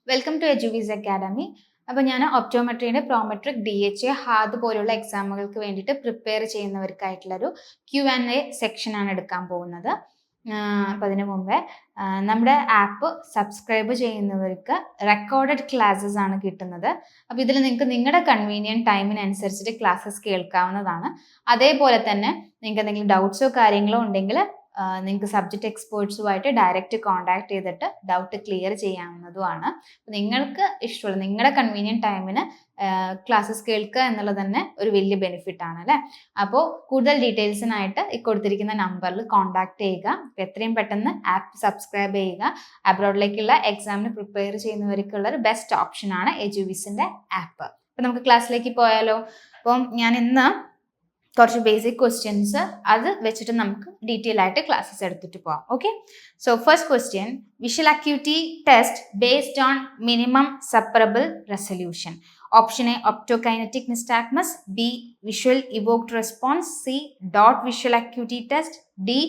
Welcome to എജുവീസ് academy. അപ്പോൾ ഞാൻ ഒപ്റ്റോമെട്രീൻ്റെ Prometric DHA HAAD പോലുള്ള എക്സാമുകൾക്ക് വേണ്ടിയിട്ട് പ്രിപ്പയർ ചെയ്യുന്നവർക്കായിട്ടുള്ളൊരു Q&A സെക്ഷനാണ് എടുക്കാൻ പോകുന്നത്. അപ്പോൾ അതിന് മുമ്പേ നമ്മുടെ ആപ്പ് സബ്സ്ക്രൈബ് ചെയ്യുന്നവർക്ക് റെക്കോർഡഡ് ക്ലാസ്സസ് ആണ് കിട്ടുന്നത്. അപ്പോൾ ഇതിൽ നിങ്ങൾക്ക് നിങ്ങളുടെ കൺവീനിയൻറ്റ് ടൈമിനനുസരിച്ചിട്ട് ക്ലാസ്സസ് കേൾക്കാവുന്നതാണ്. അതേപോലെ തന്നെ നിങ്ങൾക്ക് എന്തെങ്കിലും ഡൗട്ട്സോ കാര്യങ്ങളോ ഉണ്ടെങ്കിൽ നിങ്ങൾക്ക് സബ്ജക്റ്റ് എക്സ്പേർട്സുമായിട്ട് ഡയറക്റ്റ് കോൺടാക്ട് ചെയ്തിട്ട് ഡൗട്ട് ക്ലിയർ ചെയ്യാവുന്നതുമാണ്. നിങ്ങൾക്ക് ഇഷ്ടമുള്ള നിങ്ങളുടെ കൺവീനിയൻറ്റ് ടൈമിന് ക്ലാസ്സസ് കേൾക്കുക എന്നുള്ളത് തന്നെ ഒരു വലിയ ബെനിഫിറ്റ് ആണ് അല്ലേ. അപ്പോൾ കൂടുതൽ ഡീറ്റെയിൽസിനായിട്ട് ഈ കൊടുത്തിരിക്കുന്ന നമ്പറിൽ കോൺടാക്ട് ചെയ്യുക. എത്രയും പെട്ടെന്ന് ആപ്പ് സബ്സ്ക്രൈബ് ചെയ്യുക. അബ്രോഡിലേക്കുള്ള എക്സാമിന് പ്രിപ്പയർ ചെയ്യുന്നവർക്കുള്ള ഒരു ബെസ്റ്റ് ഓപ്ഷനാണ് എജുവിസിൻ്റെ ആപ്പ്. അപ്പോൾ നമുക്ക് ക്ലാസ്സിലേക്ക് പോയാലോ. അപ്പം ഞാൻ ഇന്ന് കുറച്ച് ബേസിക് ക്വസ്റ്റ്യൻസ് അത് വെച്ചിട്ട് നമുക്ക് ഡീറ്റെയിൽ ആയിട്ട് ക്ലാസ്സസ് എടുത്തിട്ട് പോകാം. Okay, so first question, visual acuity test based on minimum separable resolution. Option A optokinetic nystagmus, B visual evoked response, C dot visual acuity test, D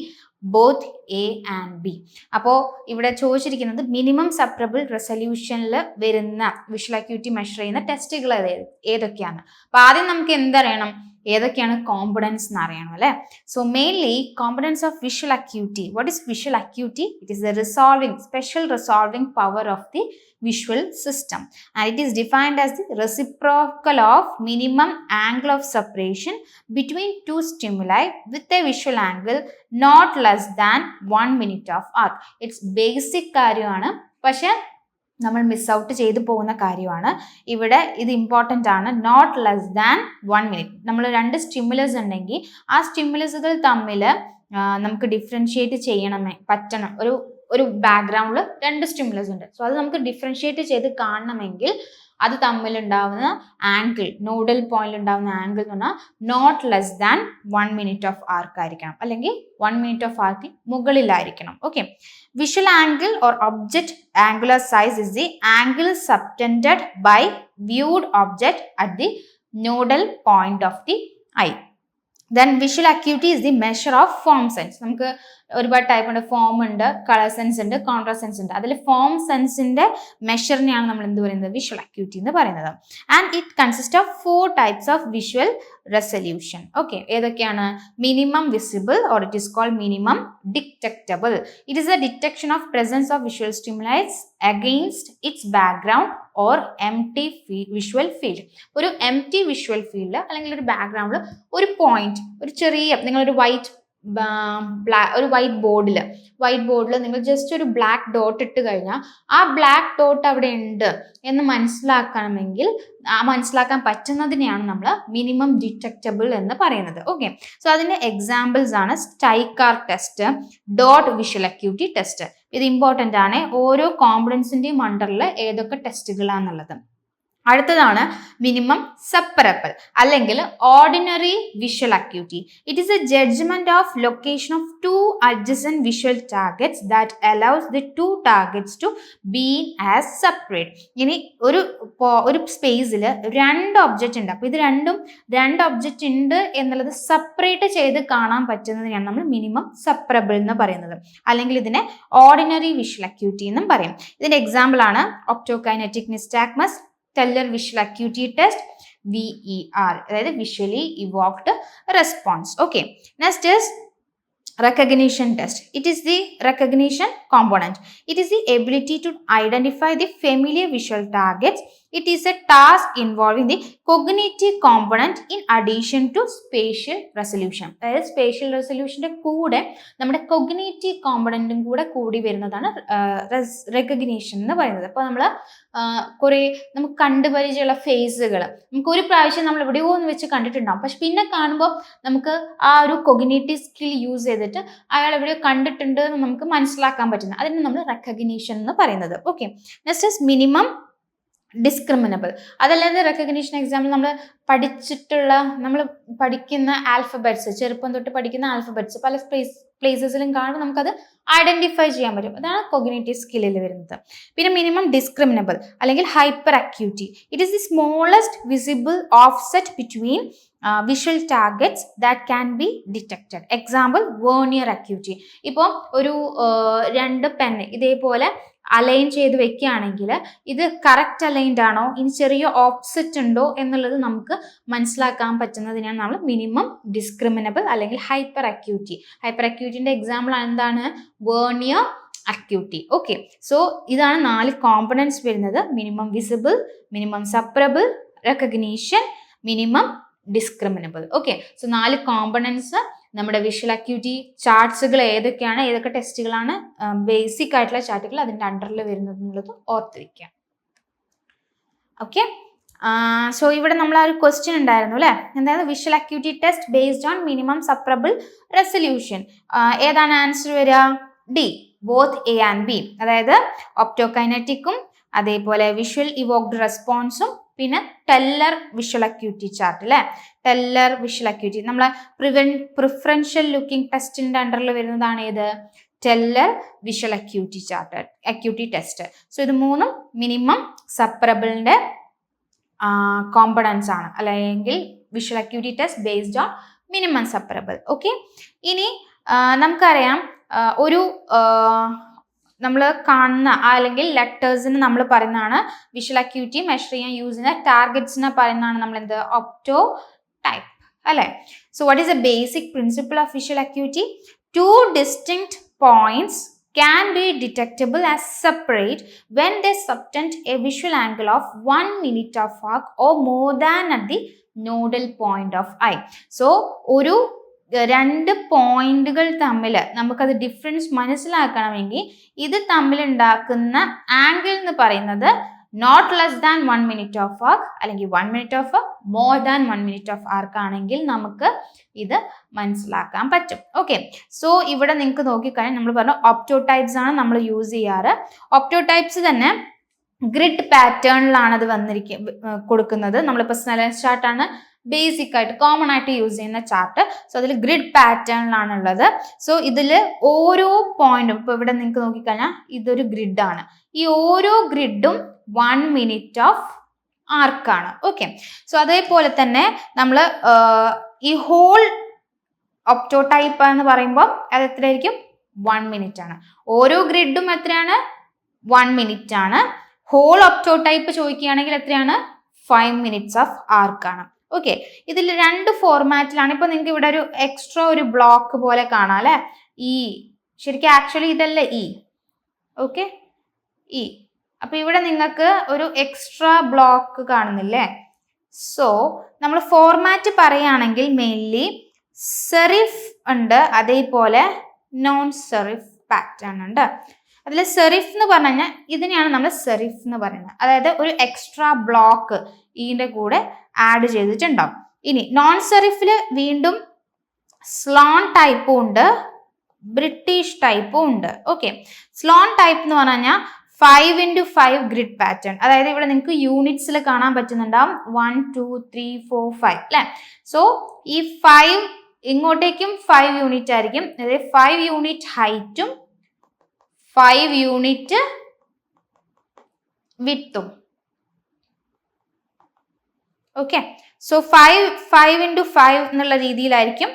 both A and B. അപ്പോൾ ഇവിടെ ചോദിച്ചിരിക്കുന്നത് minimum separable റെസൊല്യൂഷനിൽ വരുന്ന visual acuity measure ചെയ്യുന്ന ടെസ്റ്റുകൾ ഏതൊക്കെയാണ്. അപ്പോൾ ആദ്യം നമുക്ക് എന്തറിയണം, ഏതൊക്കെയാണ് കോമ്പണൻസ് എന്ന് അറിയണം അല്ലേ. So mainly components of visual acuity. What is visual acuity? It is the special resolving power of the visual system, and it is defined as the reciprocal of minimum angle of separation between two stimuli with a visual angle not less than 1 minute of arc. It's basic കാര്യമാണ്, പക്ഷെ നമ്മൾ miss out ചെയ്തു പോകുന്ന കാര്യമാണ്. ഇവിടെ ഇത് important ആണ്. Not less than 1 minute. നമ്മൾ രണ്ട് സ്റ്റിമുലസ് ഉണ്ടെങ്കിൽ ആ സ്റ്റിമുലസുകൾ തമ്മിൽ നമുക്ക് ഡിഫറൻഷിയേറ്റ് പറ്റണം. ഒരു ബാക്ക്ഗ്രൗണ്ടിൽ രണ്ട് സ്റ്റിമുലസ് ഉണ്ട്. സോ അത് നമുക്ക് ഡിഫറൻഷിയേറ്റ് ചെയ്ത് കാണണമെങ്കിൽ അത് തമ്മിലുണ്ടാവുന്ന ആംഗിൾ, നോഡൽ പോയിന്റ് ഉണ്ടാവുന്ന ആംഗിൾ എന്ന് പറഞ്ഞാൽ not less than 1 minute of arc ആയിരിക്കണം, അല്ലെങ്കിൽ 1 minute ഓഫ് ആർക്ക് മുകളിലായിരിക്കണം. Okay, visual angle or object angular size is the angle subtended by viewed object at the nodal point of the eye. Then visual acuity is the measure of form sense. നമുക്ക് ഒരുപാട് type ഉണ്ട്. Form ഉണ്ട്, colour sense ഉണ്ട്, contrast sense ഉണ്ട്. അതിൽ form സെൻസിന്റെ മെഷറിനെയാണ് നമ്മൾ എന്ത് പറയുന്നത്, വിഷ്വൽ അക്യൂറ്റി എന്ന് പറയുന്നത്. And it consist of 4 types of visual resolution. Okay, ഏതൊക്കെയാണ്? Minimum visible or it is called minimum detectable. It is a detection of presence of visual stimulus against its background or empty visual field. ഒരു empty visual field അല്ലെങ്കിൽ ഒരു ബാക്ക്ഗ്രൗണ്ടിൽ ഒരു point, ഒരു ചെറിയ, നിങ്ങളൊരു white ബോർഡിൽ നിങ്ങൾ ജസ്റ്റ് ഒരു ബ്ലാക്ക് ഡോട്ട് ഇട്ട് കഴിഞ്ഞാൽ ആ ബ്ലാക്ക് ഡോട്ട് അവിടെ ഉണ്ട് എന്ന് മനസ്സിലാക്കണമെങ്കിൽ മനസ്സിലാക്കാൻ പറ്റുന്നതിനെയാണ് നമ്മൾ മിനിമം ഡിറ്റക്റ്റബിൾ എന്ന് പറയുന്നത്. ഓക്കെ, സോ അതിന്റെ എക്സാമ്പിൾസ് ആണ് Stycar test, dot visual acuity test. ഇത് ഇമ്പോർട്ടൻ്റ് ആണ്. ഓരോ കോമ്പണൻസിന്റെയും അണ്ടറിൽ ഏതൊക്കെ ടെസ്റ്റുകളാണെന്നുള്ളത്. അടുത്തതാണ് മിനിമം സെപ്പറബിൾ അല്ലെങ്കിൽ ordinary visual acuity. It is a judgement of location of 2 adjacent visual targets that allows the 2 targets to be as separate. ഇനി ഒരു സ്പേസിൽ 2 ഒബ്ജക്റ്റ് ഉണ്ട്. അപ്പോൾ ഇത് രണ്ട് ഒബ്ജക്റ്റ് ഉണ്ട് എന്നുള്ളത് സെപ്പറേറ്റ് ചെയ്ത് കാണാൻ പറ്റുന്നതിനാണ് നമ്മൾ മിനിമം സെപ്പറബിൾ എന്ന് പറയുന്നത്, അല്ലെങ്കിൽ ഇതിനെ ഓർഡിനറി വിഷ്വൽ അക്യൂറ്റി എന്നും പറയും. ഇതിന്റെ എക്സാമ്പിൾ ആണ് optokinetic nystagmus, teller visual acuity test, VER, അതായത് visually evoked response. Okay, next is recognition test. It is the recognition component. It is the ability to identify the familiar visual targets. It is a task involving the cognitive component in addition to spatial resolution. അതായത് spatial റെസൊല്യൂഷന്റെ കൂടെ നമ്മുടെ cognitive കോമ്പണന്റും കൂടെ കൂടി വരുന്നതാണ് recognition എന്ന് പറയുന്നത്. അപ്പോൾ നമ്മൾ നമുക്ക് കണ്ടുപരിചയമുള്ള ഫേസുകൾ നമുക്ക് ഒരു പ്രാവശ്യം നമ്മൾ എവിടെയോ ഒന്ന് വെച്ച് കണ്ടിട്ടുണ്ടാവും, പക്ഷെ പിന്നെ കാണുമ്പോൾ നമുക്ക് ആ ഒരു കൊഗ്നേറ്റീവ് സ്കിൽ യൂസ് ചെയ്തിട്ട് അയാൾ എവിടെയോ കണ്ടിട്ടുണ്ട് എന്ന് നമുക്ക് മനസ്സിലാക്കാൻ പറ്റുന്നത്, അതിന് നമ്മൾ റെക്കഗ്നീഷൻ എന്ന് പറയുന്നത്. Okay, next is minimum discriminable. അതല്ലാതെ റെക്കഗ്നീഷൻ എക്സാമ്പിൾ നമ്മൾ പഠിക്കുന്ന ആൽഫബറ്റ്സ്, ചെറുപ്പം തൊട്ട് പഠിക്കുന്ന ആൽഫബറ്റ്സ് പല പ്ലേസസിലും കാണുമ്പോൾ നമുക്കത് ഐഡന്റിഫൈ ചെയ്യാൻ പറ്റും. അതാണ് കൊഗ്നേറ്റീവ് സ്കില്ലിൽ വരുന്നത്. പിന്നെ മിനിമം ഡിസ്ക്രിമിനബിൾ അല്ലെങ്കിൽ hyper acuity. It is the smallest visible offset between visual targets that can B detected. Example vernier acuity. ഇപ്പോൾ ഒരു 2 പെൻ ഇതേപോലെ അലൈൻ ചെയ്ത് വെക്കുകയാണെങ്കിൽ ഇത് കറക്റ്റ് അലൈൻഡ് ആണോ, ഇനി ചെറിയ ഓപ്സെറ്റ് ഉണ്ടോ എന്നുള്ളത് നമുക്ക് മനസ്സിലാക്കാൻ പറ്റുന്നതിനാണ് നമ്മൾ മിനിമം ഡിസ്ക്രിമിനബിൾ അല്ലെങ്കിൽ ഹൈപ്പർ അക്യൂറ്റി. ഹൈപ്പർ അക്യൂറ്റിന്റെ എക്സാമ്പിൾ എന്താണ്? Vernier acuity. ഓക്കെ, സോ ഇതാണ് 4 കോമ്പണൻസ് വരുന്നത്: minimum visible, minimum separable, recognition, minimum discriminable. Okay, so 4 components നമ്മുടെ വിഷ്വൽ അക്യൂറ്റി ചാർട്ട്സുകൾ ഏതൊക്കെയാണ്, ഏതൊക്കെ ടെസ്റ്റുകളാണ് ബേസിക് ആയിട്ടുള്ള ചാർട്ടുകൾ അതിൻ്റെ അണ്ടറിൽ വരുന്നത് എന്നുള്ളത് ഓർത്ത് വയ്ക്കുക. ഓക്കെ, സോ ഇവിടെ നമ്മൾ ആ ഒരു ക്വസ്റ്റ്യൻ ഉണ്ടായിരുന്നു അല്ലേ, എന്തായത് visual acuity test based on minimum separable resolution. ഏതാണ് ആൻസർ വരിക? D, both A and B. അതായത് ഒപ്റ്റോകൈനറ്റിക്കും അതേപോലെ വിഷ്വൽ ഇവോക്ഡ് റെസ്പോൺസും പിന്നെ ടെല്ലർ വിഷ്വൽ അക്യൂറ്റി ചാർട്ട് അല്ലേ. ടെല്ലർ വിഷ്വൽ അക്യൂറ്റി നമ്മളെ പ്രിഫറൻഷ്യൽ ലുക്കിംഗ് ടെസ്റ്റിന്റെ അണ്ടറിൽ വരുന്നതാണ് ഏത്? Teller visual acuity chart, acuity test. So ഇത് 3 മിനിമം സപ്പറബിളിന്റെ കോമ്പണൻസ് ആണ്, അല്ലെങ്കിൽ visual acuity test based on minimum separable. Okay, ഇനി നമുക്കറിയാം ഒരു നമ്മൾ കാണുന്ന അല്ലെങ്കിൽ ലെറ്റേഴ്സിന് നമ്മൾ പറയുന്നതാണ് വിഷ്വൽ അക്യൂറ്റി മെഷർ ചെയ്യാൻ യൂസ് ചെയ്യുന്ന ടാർഗറ്റ്സിനെ പറയുന്നതാണ് നമ്മൾ എന്ത്? ഒപ്റ്റോ ടൈപ്പ് അല്ലേ. So what is A basic principle of visual acuity? 2 distinct points can be detectable as separate when they subtend a visual angle of 1 minute of arc or more than at the nodal point of eye. So ഒരു 2 പോയിന്റുകൾ തമ്മിൽ നമുക്കത് difference മനസ്സിലാക്കണമെങ്കിൽ ഇത് തമ്മിൽ ഉണ്ടാക്കുന്ന angle എന്ന് പറയുന്നത് not less than 1 minute of arc അല്ലെങ്കിൽ 1 minute of arc, more than 1 minute of arc ആണെങ്കിൽ നമുക്ക് ഇത് മനസ്സിലാക്കാൻ പറ്റും. ഓക്കെ, സോ ഇവിടെ നിങ്ങൾക്ക് നോക്കിക്കഴിഞ്ഞാൽ നമ്മൾ പറഞ്ഞു ഒപ്റ്റോടൈപ്സ് ആണ് നമ്മൾ യൂസ് ചെയ്യാറ്. ഒപ്റ്റോടൈപ്സ് തന്നെ ഗ്രിഡ് പാറ്റേണിലാണ് അത് കൊടുക്കുന്നത്. നമ്മളിപ്പോൾ സ്നെല്ലൻസ് ചാർട്ടാണ് ബേസിക് ആയിട്ട് കോമൺ ആയിട്ട് യൂസ് ചെയ്യുന്ന ചാർട്ട്. സോ അതിൽ ഗ്രിഡ് പാറ്റേണിലാണ് ഉള്ളത്. സോ ഇതിൽ ഓരോ പോയിന്റും ഇപ്പോൾ ഇവിടെ നിങ്ങൾക്ക് നോക്കിക്കഴിഞ്ഞാൽ ഇതൊരു ഗ്രിഡാണ്. ഈ ഓരോ ഗ്രിഡും 1 minute ഓഫ് ആർക്കാണ്. ഓക്കെ, സോ അതേപോലെ തന്നെ നമ്മൾ ഈ ഹോൾ ഒപ്റ്റോടൈപ്പ് എന്ന് പറയുമ്പോൾ അത് എത്രയായിരിക്കും? 1 minute ആണ്. ഓരോ ഗ്രിഡും എത്രയാണ്? 1 minute ആണ്. ഹോൾ ഒപ്റ്റോടൈപ്പ് ചോദിക്കുകയാണെങ്കിൽ എത്രയാണ്? 5 minutes ഓഫ് ആർക്കാണ്. ഓക്കെ, ഇതിൽ 2 ഫോർമാറ്റിലാണ്. ഇപ്പൊ നിങ്ങൾക്ക് ഇവിടെ ഒരു എക്സ്ട്രാ ഒരു ബ്ലോക്ക് പോലെ കാണാം അല്ലെ. ഈ ശരിക്കും ആക്ച്വലി ഇതല്ല ഇ. Okay, E. അപ്പൊ ഇവിടെ നിങ്ങൾക്ക് ഒരു എക്സ്ട്രാ ബ്ലോക്ക് കാണുന്നില്ലേ? സോ നമ്മൾ ഫോർമാറ്റ് പറയുകയാണെങ്കിൽ മെയിൻലി സെറിഫ് ഉണ്ട്, അതേപോലെ നോൺ സെറിഫ് പാറ്റേൺ ഉണ്ട്. അതിൽ സെറിഫ് എന്ന് പറഞ്ഞു കഴിഞ്ഞാൽ ഇതിനെയാണ് നമ്മൾ സെറിഫ് എന്ന് പറയുന്നത്. അതായത് ഒരു എക്സ്ട്രാ ബ്ലോക്ക് ഇതിൻ്റെ കൂടെ ആഡ് ചെയ്തിട്ടുണ്ടാവും. ഇനി നോൺ സെറിഫിൽ വീണ്ടും സ്ലോൺ ടൈപ്പും ഉണ്ട്, ബ്രിട്ടീഷ് ടൈപ്പും ഉണ്ട്. ഓക്കെ, സ്ലോൺ ടൈപ്പ് എന്ന് പറഞ്ഞു കഴിഞ്ഞാൽ 5x5 ഗ്രിഡ് പാറ്റേൺ. അതായത് ഇവിടെ നിങ്ങൾക്ക് യൂണിറ്റ്സിൽ കാണാൻ പറ്റുന്നുണ്ടാവും 1 2 3 4 5 അല്ലേ. സോ ഈ 5 ഇങ്ങോട്ടേക്കും 5 യൂണിറ്റ് ആയിരിക്കും. അതായത് 5 യൂണിറ്റ് ഹൈറ്റും 5 യൂണിറ്റ് വിഡ്ത്തും. ഓക്കെ, സോ 5x5 എന്നുള്ള രീതിയിലായിരിക്കും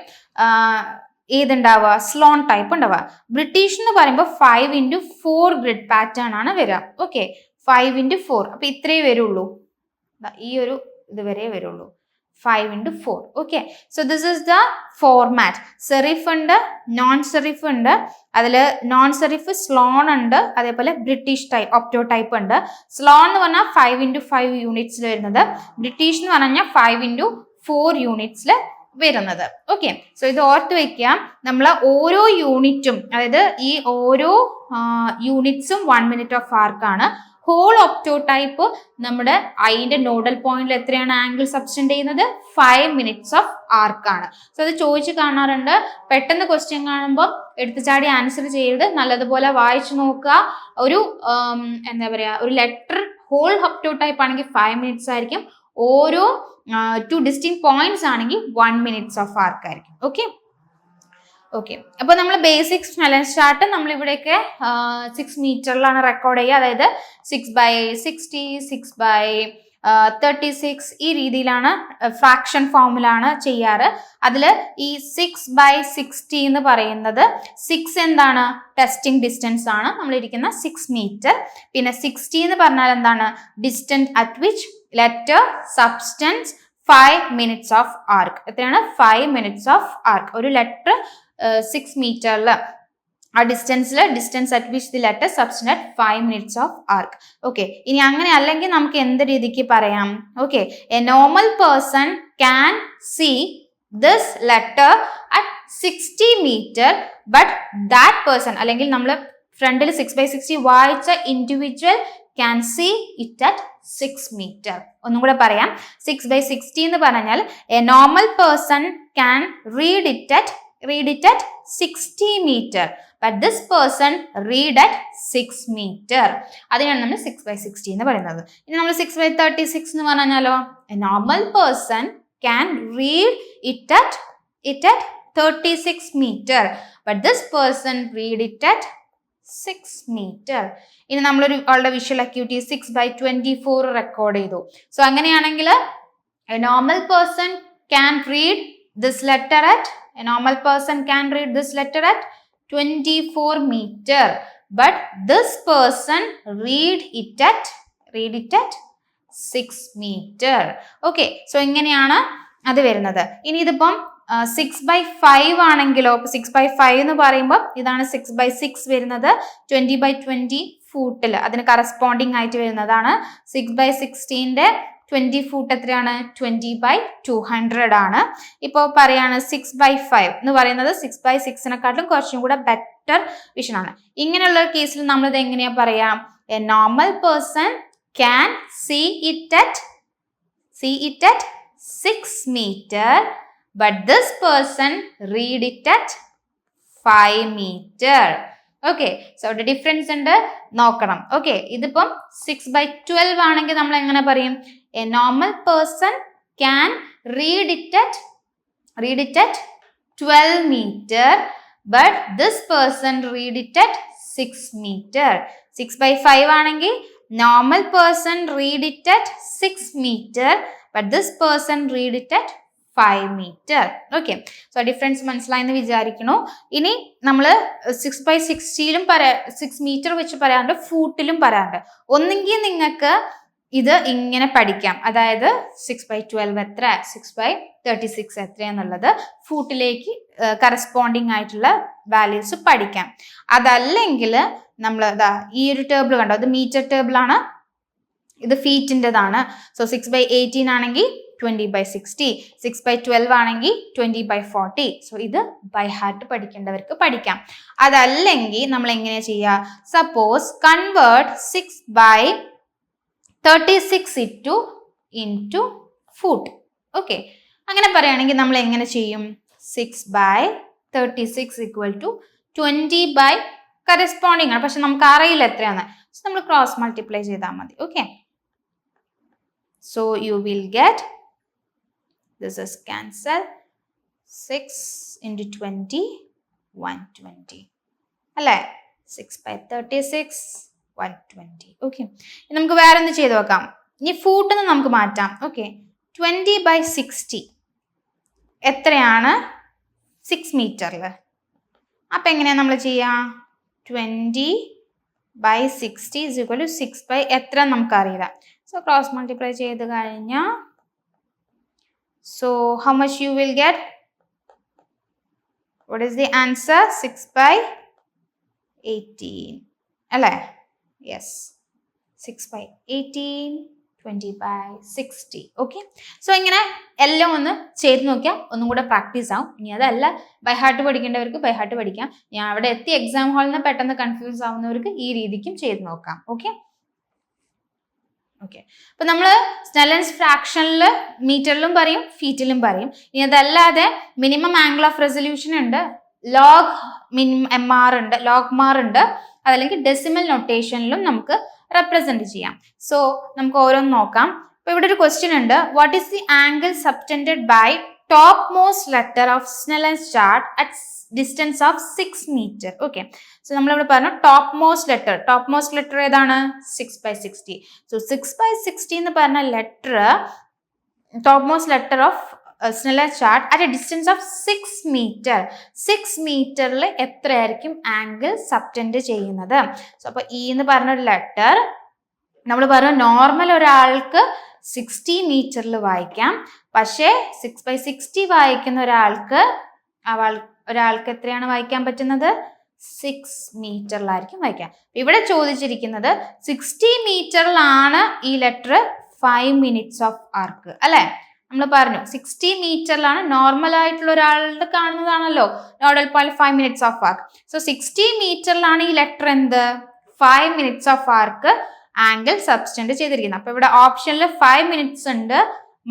ഏതുണ്ടാവുക? സ്ലോൺ ടൈപ്പ് ഉണ്ടാവുക. ബ്രിട്ടീഷ് എന്ന് പറയുമ്പോൾ 5x4 ഗ്രിഡ് പാറ്റേൺ ആണ് വരിക. Okay, 5x4. അപ്പൊ ഇത്രയേ വരുള്ളൂ, ഈ ഒരു ഇതുവരെ വരുള്ളൂ, 5x4. Okay, so this is the format. Serif ഉണ്ട്, നോൺ സെറിഫ് ഉണ്ട്. അതിൽ നോൺ സെറിഫ് സ്ലോൺ ഉണ്ട്, അതേപോലെ ബ്രിട്ടീഷ് ടൈപ്പ് ഒപ്റ്റോ ടൈപ്പ് ഉണ്ട്. സ്ലോൺ എന്ന് പറഞ്ഞാൽ 5x5 യൂണിറ്റ്സിൽ വരുന്നത്, ബ്രിട്ടീഷ് എന്ന് പറഞ്ഞാൽ 5x4 യൂണിറ്റ്സിൽ വരുന്നത്. ഓക്കെ, സോ ഇത് ഓർത്ത് വെക്കുക. നമ്മൾ ഓരോ യൂണിറ്റും, അതായത് ഈ ഓരോ യൂണിറ്റ്സും 1 minute ഓഫ് ആർക്കാണ്. ഹോൾ ഒപ്റ്റോ ടൈപ്പ് നമ്മുടെ ഐന്റെ നോഡൽ പോയിന്റിൽ എത്രയാണ് ആംഗിൾ സബ്സ്റ്റൻഡ് ചെയ്യുന്നത്? 5 minutes ഓഫ് ആർക്കാണ്. സോ അത് ചോദിച്ച് കാണാറുണ്ട്. പെട്ടെന്ന് ക്വസ്റ്റ്യൻ കാണുമ്പോൾ എടുത്തുചാടി ആൻസർ ചെയ്ത് നല്ലതുപോലെ വായിച്ചു നോക്കുക. ഒരു എന്താ പറയുക, ഒരു ലെറ്റർ ഹോൾ ഒപ്റ്റോ ടൈപ്പ് ആണെങ്കിൽ 5 minutes ആയിരിക്കും. ഓരോ 2 distinct പോയിന്റ്സ് ആണെങ്കിൽ 1 minutes ഓഫ് ആർക്കായിരിക്കും. ഓക്കെ, ഓക്കെ, അപ്പോൾ നമ്മൾ ബേസിക് സ്നെല്ലൻസ് ചാർട്ട് നമ്മൾ ഇവിടെയൊക്കെ 6 മീറ്ററിലാണ് റെക്കോർഡ് ചെയ്യുക. അതായത് 6x60, 6x 36 ഈ രീതിയിലാണ് ഫ്രാക്ഷൻ ഫോമിലാണ് ചെയ്യാറ്. അതിൽ ഈ 6/60 എന്ന് പറയുന്നത് 6 എന്താണ് ടെസ്റ്റിംഗ് ഡിസ്റ്റൻസ് ആണ്, നമ്മൾ ഇരിക്കുന്ന 6 മീറ്റർ. പിന്നെ 60 എന്ന് പറഞ്ഞാൽ എന്താണ് distance at which letter subtends 5 minutes of arc. എത്രയാണ് 5 minutes ഓഫ് ആർക്ക്. ഒരു ലെറ്റർ 6 മീറ്ററിൽ ആ distance at which the letter substance at 5 minutes of arc. Okay, ഇനി അങ്ങനെ അല്ലെങ്കിൽ നമുക്ക് എന്ത് രീതിക്ക് പറയാം? Okay, a normal person can see this letter at 60 meter, but that person അല്ലെങ്കിൽ നമ്മൾ ഫ്രണ്ടിൽ 6/60 വായിച്ച individual can see it at 6 meter. ഒന്നും കൂടെ പറയാം. 6/60 എന്ന് പറഞ്ഞാൽ a normal person can read it at 60 meter, but this person read at 6 meter. അതിനാണ് നമ്മൾ 6/60 എന്ന് പറയുന്നത്. ഇനി നമ്മൾ 6/36 എന്ന് പറഞ്ഞാലോ A normal person can read it at 36 meter, but this person read it at 6 meter. ഇനി നമ്മളൊരു ആളുടെ വിഷ്വൽ അക്യൂറ്റി 6/24 റെക്കോർഡ് ചെയ്തു. സോ അങ്ങനെയാണെങ്കിൽ A normal person can read this letter at 24 meter, but this person read it at 6 meter. Okay, so ഇങ്ങനെയാണ് അത് വരുന്നത്. ഇനി ഇതിപ്പം 6/5 ആണെങ്കിലോ 6/5 എന്ന് പറയുമ്പോൾ ഇതാണ് 6/6 വരുന്നത്. 20/20 ഫൂട്ടിൽ അതിന് കറസ്പോണ്ടിങ് ആയിട്ട് വരുന്നതാണ്. 6/16 20 ഫൂട്ട് എത്രയാണ് 20/200 ആണ്. ഇപ്പോൾ പറയാണ് 6/5 എന്ന് പറയുന്നത് 6/6നെക്കാട്ടും കുറച്ചും കൂടെ ബെറ്റർ വിഷൻ ആണ്. ഇങ്ങനെയുള്ള കേസിൽ നമ്മൾ ഇത് എങ്ങനെയാ പറയാം? A normal person can see it at 6 meter, but this person read it at 5 meter. Okay, so ഇവിടെ ഡിഫറൻസ് ഉണ്ട്, നോക്കണം. ഓക്കെ, ഇതിപ്പം 6/12 ആണെങ്കിൽ നമ്മൾ എങ്ങനെ പറയും? A normal person can read it at 12 meter, but this person read it at 6 meter. 6/5 ആണെങ്കിൽ normal person read it at 6 meter, but this person read it at 5 meter. Okay, so difference മനസ്സിലായെന്ന് വിചാരിക്കണു. ഇനി നമ്മൾ 6/60ലും 6 meter വെച്ച് പറയാറുണ്ട്, ഫൂട്ടിലും പറയാറുണ്ട്. ഒന്നെങ്കിൽ നിങ്ങൾക്ക് ഇത് ഇങ്ങനെ പഠിക്കാം, അതായത് 6/12 എത്ര, 6/36 എത്ര എന്നുള്ളത് ഫൂട്ടിലേക്ക് കറസ്പോണ്ടിങ് ആയിട്ടുള്ള വാല്യൂസ് പഠിക്കാം. അതല്ലെങ്കിൽ നമ്മൾ ഈ ഒരു ടേബിൾ കണ്ടോ, അത് മീറ്റർ ടേബിൾ ആണ്, ഇത് ഫീറ്റിൻ്റെതാണ്. സോ 6/18 ആണെങ്കിൽ 20/60, 6/12 ആണെങ്കിൽ 20/40. സോ ഇത് ബൈ ഹാർട്ട് പഠിക്കേണ്ടവർക്ക് പഠിക്കാം. അതല്ലെങ്കിൽ നമ്മൾ എങ്ങനെ ചെയ്യുക? Suppose convert 6/36 into foot. Okay, അങ്ങനെ പറയുകയാണെങ്കിൽ നമ്മൾ എങ്ങനെ ചെയ്യും? 6/36 = 20 കറസ്പോണ്ടിങ് ആണ്, പക്ഷെ നമുക്ക് അറിയില്ല എത്രയാണ്. സോ നമ്മൾ ക്രോസ് മൾട്ടിപ്ലൈ ചെയ്താൽ മതി. Okay, so you will get this is cancel 6 into 20 120 അല്ലേ? 6/36 120. ഓക്കെ, നമുക്ക് വേറെ എന്ത് ചെയ്ത് നോക്കാം? ഇനി ഫൂട്ടിന്ന് നമുക്ക് മാറ്റാം. ഓക്കെ, 20/60 എത്രയാണ് 6 മീറ്ററിൽ? അപ്പം എങ്ങനെയാണ് നമ്മൾ ചെയ്യുക? 20/60 = 6 എത്ര നമുക്കറിയില്ല. സോ ക്രോസ് മൾട്ടിപ്ലൈ ചെയ്ത് കഴിഞ്ഞാൽ so how much you will get? What is the answer? 6/18 അല്ലേ? Yes, 6/18 20/60. ഓക്കെ, സോ ഇങ്ങനെ എല്ലാം ഒന്ന് ചെയ്ത് നോക്കിയാൽ ഒന്നും കൂടെ പ്രാക്ടീസ് ആവും. ഇനി അതല്ല ബൈ ഹാർട്ട് പഠിക്കേണ്ടവർക്ക് ബൈ ഹാർട്ട് പഠിക്കാം. ഞാൻ അവിടെ എത്തി എക്സാം ഹാളിൽ നിന്ന് പെട്ടെന്ന് കൺഫ്യൂസ് ആവുന്നവർക്ക് ഈ രീതിക്കും ചെയ്ത് നോക്കാം. ഓക്കെ, ഓക്കെ, അപ്പൊ നമ്മൾ സ്നെല്ലൻസ് ഫ്രാക്ഷനിൽ മീറ്ററിലും പറയും, ഫീറ്റിലും പറയും. ഇനി അതല്ലാതെ മിനിമം ആംഗിൾ ഓഫ് റെസൊല്യൂഷൻ ഉണ്ട്, ലോഗ് MR ഉണ്ട്, ലോഗ് മാർ ഉണ്ട്, അതല്ലെങ്കിൽ ഡെസിമൽ നൊട്ടേഷനിലും നമുക്ക് റെപ്രസെന്റ് ചെയ്യാം. സോ നമുക്ക് ഓരോന്ന് നോക്കാം. അപ്പൊ ഇവിടെ ഒരു ക്വസ്റ്റ്യൻ ഉണ്ട്. What is the angle subtended by topmost letter of Snellen's chart at distance of 6 meter. Okay. So നമ്മളിവിടെ പറഞ്ഞു topmost letter ഏതാണ് 6/60. So 6/60 എന്ന് പറഞ്ഞ letter topmost letter of Snellen's chart at a distance of 6 meter. 6 മീറ്ററിൽ എത്രയായിരിക്കും angle subtend ചെയ്യുന്നത്? So അപ്പോൾ ഈ എന്ന് പറഞ്ഞൊരു ലെറ്റർ നമ്മൾ പറഞ്ഞു നോർമൽ ഒരാൾക്ക് 60 മീറ്ററിൽ വായിക്കാം. പക്ഷേ 6/60 വായിക്കുന്ന ഒരാൾക്ക് എത്രയാണ് വായിക്കാൻ പറ്റുന്നത്? 6 മീറ്ററിലായിരിക്കും വായിക്കാം. ഇവിടെ ചോദിച്ചിരിക്കുന്നത് 60 മീറ്ററിലാണ് ഈ ലെറ്റർ 5 minutes of arc അല്ലെ? നമ്മൾ പറഞ്ഞു 60 മീറ്ററിലാണ് നോർമൽ ആയിട്ടുള്ള ഒരാളുടെ കാണുന്നതാണല്ലോ nodal point 5 minutes of arc. So 60 മീറ്ററിലാണ് ഈ ലെറ്റർ എന്ത് 5 minutes of arc angle subtend ചെയ്തിരിക്കുന്നത്. അപ്പൊ ഇവിടെ ഓപ്ഷനിൽ 5 minutes ഉണ്ട്,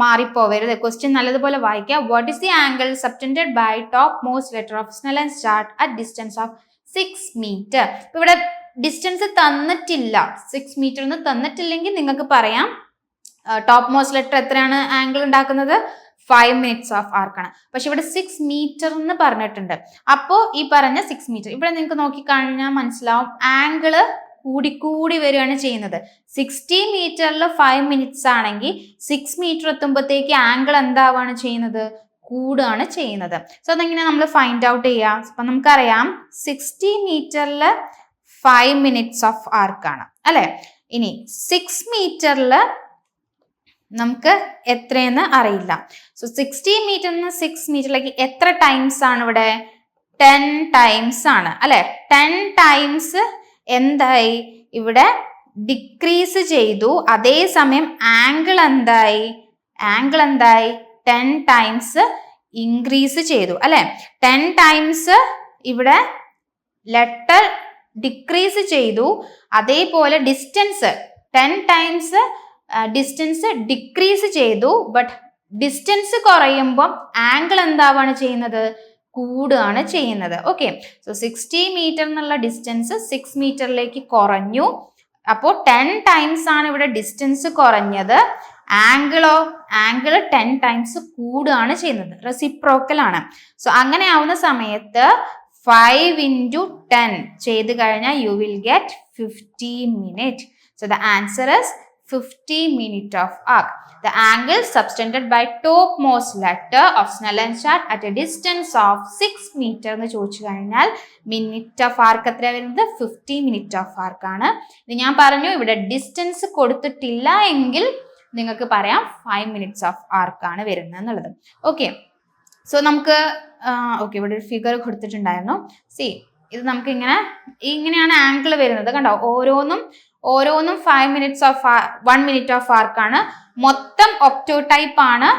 മാറിപ്പോവരുത്. ക്വസ്റ്റ്യൻ നല്ലതുപോലെ വായിക്കുക. What is the angle subtended by top most letter of Snellen's chart at distance of 6 meter? ഇപ്പൊ ഇവിടെ ഡിസ്റ്റൻസ് തന്നിട്ടില്ല, 6 meter എന്ന് തന്നിട്ടില്ലെങ്കിൽ നിങ്ങൾക്ക് പറയാം ടോപ്പ് മോസ്റ്റ് ലെറ്റർ എത്രയാണ് ആംഗിൾ ഉണ്ടാക്കുന്നത് 5 minutes of arc ആണ്. പക്ഷെ ഇവിടെ 6 meter എന്ന് പറഞ്ഞിട്ടുണ്ട്. അപ്പോൾ ഈ പറഞ്ഞ 6 meter ഇവിടെ നിങ്ങൾക്ക് നോക്കിക്കഴിഞ്ഞാൽ മനസ്സിലാവും ആംഗിള് കൂടി വരികയാണ് ചെയ്യുന്നത്. 60 മീറ്ററിൽ 5 minutes ആണെങ്കിൽ 6 meter എത്തുമ്പോഴത്തേക്ക് ആംഗിൾ എന്താവാണ് ചെയ്യുന്നത്? കൂടുകയാണ് ചെയ്യുന്നത്. സോ അതെങ്ങനെ നമ്മൾ ഫൈൻഡ് ഔട്ട് ചെയ്യാം? അപ്പൊ നമുക്കറിയാം 60 മീറ്ററിൽ 5 minutes of arc ആണ് അല്ലെ? ഇനി 6 മീറ്ററിൽ നമുക്ക് എത്രയെന്ന് അറിയില്ല. സോ 60 മീറ്ററിൽ 6 മീറ്ററിലേക്ക് എത്ര ടൈംസ് ആണ് ഇവിടെ? 10 times ആണ് അല്ലെ? 10 times എന്തായി? ഇവിടെ ഡിക്രീസ് ചെയ്തു. അതേസമയം ആംഗിൾ എന്തായി? 10 times ഇൻക്രീസ് ചെയ്തു അല്ലെ? 10 times ഇവിടെ ലെറ്റർ ഡിക്രീസ് ചെയ്തു. അതേപോലെ ഡിസ്റ്റൻസ് 10 times ഡിസ്റ്റൻസ് ഡിക്രീസ് ചെയ്തു. ബട്ട് ഡിസ്റ്റൻസ് കുറയുമ്പം ആംഗിൾ എന്താവാണ് ചെയ്യുന്നത്? കൂടുകയാണ് ചെയ്യുന്നത്. ഓക്കെ. സോ 60 മീറ്റർ എന്നുള്ള ഡിസ്റ്റൻസ് 6 മീറ്ററിലേക്ക് കുറഞ്ഞു. അപ്പോൾ 10 times ആണ് ഇവിടെ ഡിസ്റ്റൻസ് കുറഞ്ഞത്. ആംഗിൾ 10 times കൂടുകയാണ് ചെയ്യുന്നത്. റെസിപ്രോക്കൽ ആണ്. സോ അങ്ങനെ ആവുന്ന സമയത്ത് 5 into 10 ചെയ്ത് കഴിഞ്ഞാൽ you will get 50 minutes. So the answer is 50 minutes of arc. The angle subtended by topmost letter of Snellen's chart at a distance of 6 meter എന്ന് ചോദിച്ചു കഴിഞ്ഞാൽ മിനിറ്റ് ഓഫ് ആർക്ക് എത്ര വരുന്നത്? 50 minutes of arc ആണ്. ഇത് ഞാൻ പറഞ്ഞു ഇവിടെ ഡിസ്റ്റൻസ് കൊടുത്തിട്ടില്ല എങ്കിൽ നിങ്ങൾക്ക് പറയാം 5 minutes of arc ആണ് വരുന്നത് എന്നുള്ളത്. ഓക്കെ. സോ നമുക്ക് ഇവിടെ ഒരു ഫിഗർ കൊടുത്തിട്ടുണ്ടായിരുന്നു. ഇത് നമുക്ക് ഇങ്ങനെയാണ് ആംഗിൾ വരുന്നത്. കണ്ടോ? ഓരോന്നും 5 minutes of 1 minute of arc ആണ്. മൊത്തം ഒക്ടോ ടൈപ്പ് ആണ്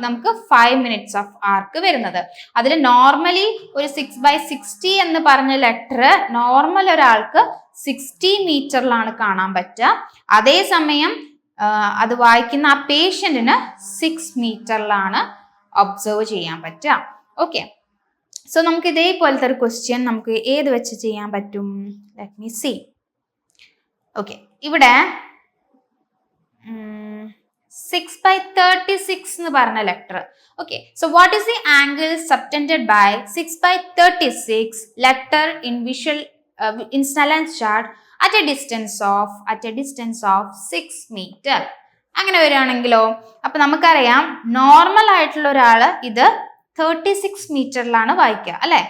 നമുക്ക് 5 minutes of arc വരുന്നത്. അതിൽ നോർമലി ഒരു 6/60 എന്ന് പറഞ്ഞ ലെറ്റർ നോർമൽ ഒരാൾക്ക് 60 മീറ്ററിലാണ് കാണാൻ പറ്റുക. അതേസമയം അത് വായിക്കുന്ന ആ പേഷ്യന്റിന് 6 മീറ്ററിലാണ് ഒബ്സർവ് ചെയ്യാൻ പറ്റുക. ഓക്കെ. സോ നമുക്ക് ഇതേപോലത്തെ ഒരു ക്വസ്റ്റ്യൻ നമുക്ക് ഏത് വെച്ച് ചെയ്യാൻ പറ്റും? Let me see. ഓക്കെ. ഇവിടെ 6/36 എന്ന് പറഞ്ഞ letter. Okay. So what is the angle subtended by 6/36 letter in Snellen's chart at a distance of 6 meter? അങ്ങനെ വരികയാണെങ്കിലോ അപ്പൊ നമുക്കറിയാം നോർമൽ ആയിട്ടുള്ള ഒരാള് ഇത് 36 മീറ്ററിലാണ് വായിക്കുക അല്ലെ?